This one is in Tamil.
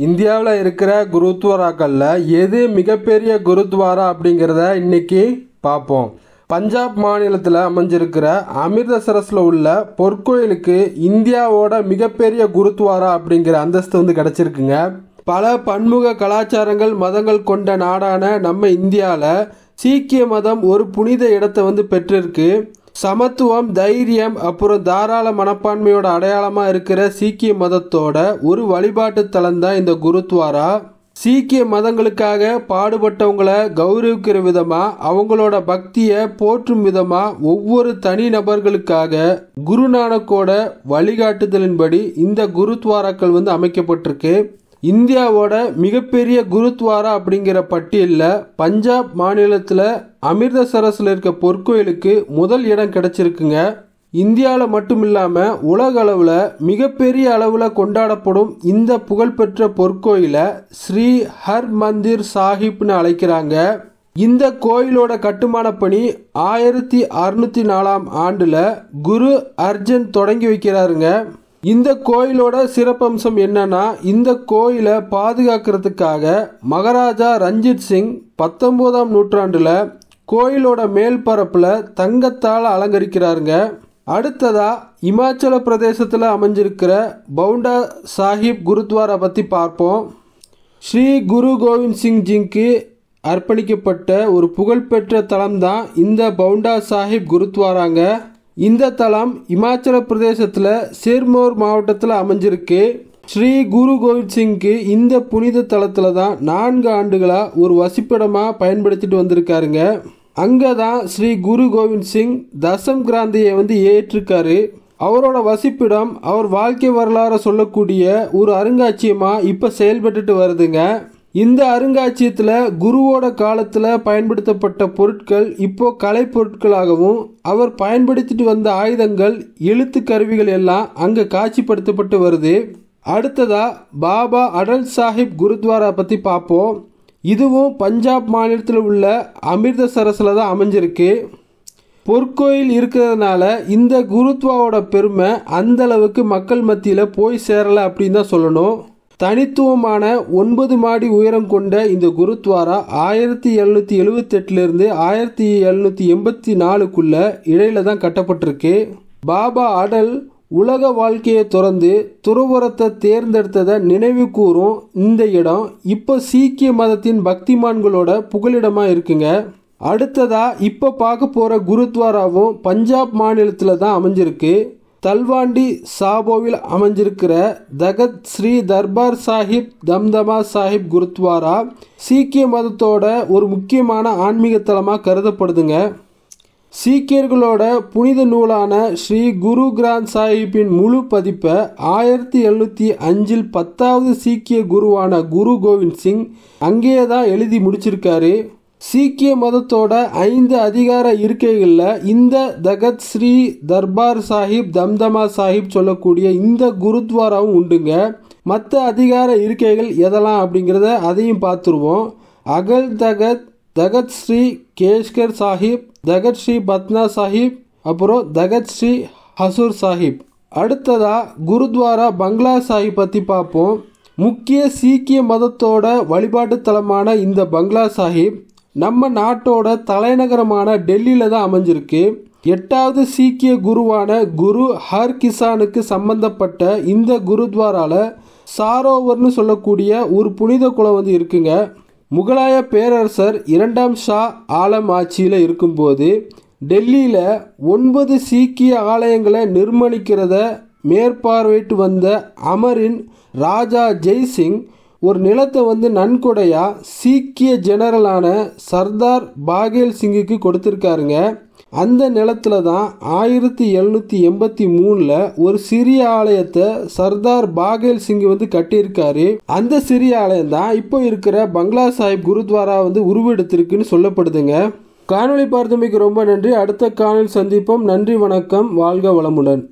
இந்தியாவில் இருக்கிற குருத்வாராக்களில் எது மிகப்பெரிய குருத்வாரா அப்படிங்கிறத இன்னைக்கு பார்ப்போம். பஞ்சாப் மாநிலத்தில் அமைஞ்சிருக்கிற அமிர்தசரஸில் உள்ள பொற்கோயிலுக்கு இந்தியாவோட மிகப்பெரிய குருத்வாரா அப்படிங்கிற அந்தஸ்து கிடைச்சிருக்குங்க. பல பன்முக கலாச்சாரங்கள் மதங்கள் கொண்ட நாடான நம்ம இந்தியாவில் சீக்கிய மதம் ஒரு புனித இடத்தை பெற்றிருக்கு. சமத்துவம், தைரியம், அப்புறம் தாராள மனப்பான்மையோட அடையாளமாக இருக்கிற சீக்கிய மதத்தோட ஒரு வழிபாட்டு தலம் தான் இந்த குருத்வாரா. சீக்கிய மதங்களுக்காக பாடுபட்டவங்களை கௌரவிக்கிற விதமாக, அவங்களோட பக்தியை போற்றும் விதமாக ஒவ்வொரு தனி நபர்களுக்காக குருநானக்கோட வழிகாட்டுதலின்படி இந்த குருத்வாராக்கள் அமைக்கப்பட்டிருக்கு. இந்தியாவோட மிகப்பெரிய குருத்வாரா அப்படிங்கிற பட்டியலில் பஞ்சாப் மாநிலத்தில் அமிர்தசரஸில் இருக்க பொற்கோயிலுக்கு முதல் இடம் கிடைச்சிருக்குங்க. இந்தியாவில் மட்டும் இல்லாமல் உலக அளவில் மிகப்பெரிய அளவில் கொண்டாடப்படும் இந்த புகழ்பெற்ற பொற்கோயிலை ஸ்ரீ ஹர் மந்திர் சாஹிப்னு அழைக்கிறாங்க. இந்த கோயிலோட கட்டுமான பணி 1604 ஆண்டில் குரு அர்ஜன் தொடங்கி வைக்கிறாருங்க. இந்த கோயிலோட சிறப்பம்சம் என்னன்னா, இந்த கோயிலை பாதுகாக்கிறதுக்காக மகாராஜா ரஞ்சித் சிங் 19ஆம் நூற்றாண்டில் கோயிலோட மேல் பரப்பில் தங்கத்தால் அலங்கரிக்கிறாருங்க. அடுத்ததா இமாச்சல பிரதேசத்தில் அமைஞ்சிருக்கிற பவுண்டா சாஹிப் குருத்வாரா பற்றி பார்ப்போம். ஸ்ரீ குரு கோவிந்த் சிங் ஜிங்க்கு அர்ப்பணிக்கப்பட்ட ஒரு புகழ்பெற்ற தலம் தான் இந்த பவுண்டா சாஹிப் குருத்வாராங்க. இந்த தலம் இமாச்சல பிரதேசத்தில் சிர்மோர் மாவட்டத்தில் அமைஞ்சிருக்கு. ஸ்ரீ குரு கோவிந்த் சிங்க்கு இந்த புனித தலத்தில் தான் 4 ஆண்டுகளாக ஒரு வசிப்பிடமாக பயன்படுத்திட்டு வந்திருக்காருங்க. அங்கே தான் ஸ்ரீ குரு கோவிந்த் சிங் தசம் கிராந்தியை ஏற்றிருக்காரு. அவரோட வசிப்பிடம் அவர் வாழ்க்கை வரலாறு சொல்லக்கூடிய ஒரு அருங்காட்சியமாக இப்போ செயல்பட்டு வருதுங்க. இந்த அருங்காட்சியத்தில் குருவோட காலத்தில் பயன்படுத்தப்பட்ட பொருட்கள் இப்போ கலை பொருட்களாகவும், அவர் பயன்படுத்திட்டு வந்த ஆயுதங்கள், எழுத்து கருவிகள் எல்லாம் அங்கே காட்சிப்படுத்தப்பட்டு வருது. அடுத்ததா பாபா அடல் சாஹிப் குருத்வாரா பற்றி பார்ப்போம். இதுவும் பஞ்சாப் மாநிலத்தில் உள்ள அமிர்தசரஸில் தான் அமைஞ்சிருக்கு. பொற்கோயில் இருக்கிறதுனால இந்த குருத்வாரோட பெருமை அந்த அளவுக்கு மக்கள் மத்தியில் போய் சேரலை அப்படின்னு தான் சொல்லணும். தனித்துவமான 9 மாடி உயரம் கொண்ட இந்த குருத்வாரா 1778 1784 இடையில தான் கட்டப்பட்டிருக்கு. பாபா அடல் உலக வாழ்க்கையை துறந்து துறவரத்தை தேர்ந்தெடுத்ததை நினைவு கூறும் இந்த இடம் இப்போ சீக்கிய மதத்தின் பக்திமான்களோட புகலிடமா இருக்குங்க. அடுத்ததா இப்போ பார்க்க போற குருத்வாராவும் பஞ்சாப் மாநிலத்தில் தான் அமைஞ்சிருக்கு. தல்வாண்டி சாபோவில் அமைஞ்சிருக்கிற தகத் ஸ்ரீ தர்பார் சாஹிப் தம்தமா சாஹிப் குருத்வாரா சீக்கிய மதத்தோட ஒரு முக்கியமான ஆன்மீக தலமாக கருதப்படுதுங்க. சீக்கியர்களோட புனித நூலான ஸ்ரீ குரு கிரந்த் சாஹிப்பின் முழு பதிப்பை 1705 10வது சீக்கிய குருவான குரு கோவிந்த் சிங் அங்கேயே தான் எழுதி முடிச்சிருக்காரு. சீக்கிய மதத்தோட 5 அதிகார இருக்கைகளில் இந்த தகத் ஸ்ரீ தர்பார் சாஹிப் தம்தமா சாஹிப் சொல்லக்கூடிய இந்த குருத்வாராவும் உண்டுங்க. மற்ற அதிகார இருக்கைகள் எதெல்லாம் அப்படிங்கிறத அதையும் பார்த்துருவோம். அகல் தகத், தகத் ஸ்ரீ கேஷ்கர் சாஹிப், தகத் ஸ்ரீ பத்னா சாஹிப், அப்புறம் தகத் ஸ்ரீ ஹசூர் சாஹிப். அடுத்ததா குருத்வாரா பங்களா சாஹிப் பற்றி பார்ப்போம். முக்கிய சீக்கிய மதத்தோட வழிபாட்டு தலமான இந்த பங்களா சாஹிப் நம்ம நாட்டோட தலைநகரமான டெல்லியில் தான் அமைஞ்சிருக்கு. 8வது சீக்கிய குருவான குரு ஹர் கிசானுக்கு சம்பந்தப்பட்ட இந்த குருத்வாரால சாரோவர்னு சொல்லக்கூடிய ஒரு புனித குளம் இருக்குங்க. முகலாய பேரரசர் 2ஆம் ஷா ஆலம் ஆட்சியில் இருக்கும்போது டெல்லியில் 9 சீக்கிய ஆலயங்களை நிர்மாணிக்கிறத மேற்பார்வையிட்டு வந்த அமரின் ராஜா ஜெய்சிங் ஒரு நிலத்தை நன்கொடையா சீக்கிய ஜெனரலான சர்தார் பாகேல் சிங்குக்கு கொடுத்திருக்காருங்க. அந்த நிலத்துல தான் 1783 ஒரு சிறிய ஆலயத்தை சர்தார் பாகேல் சிங் கட்டியிருக்காரு. அந்த சிறிய ஆலயம் தான் இப்போ இருக்கிற பங்களா சாஹிப் குருத்வாரா உருவெடுத்திருக்குன்னு சொல்லப்படுதுங்க. காணொளி பார்த்தமைக்கு ரொம்ப நன்றி. அடுத்த காணொளி சந்திப்போம். நன்றி, வணக்கம், வாழ்க வளமுடன்.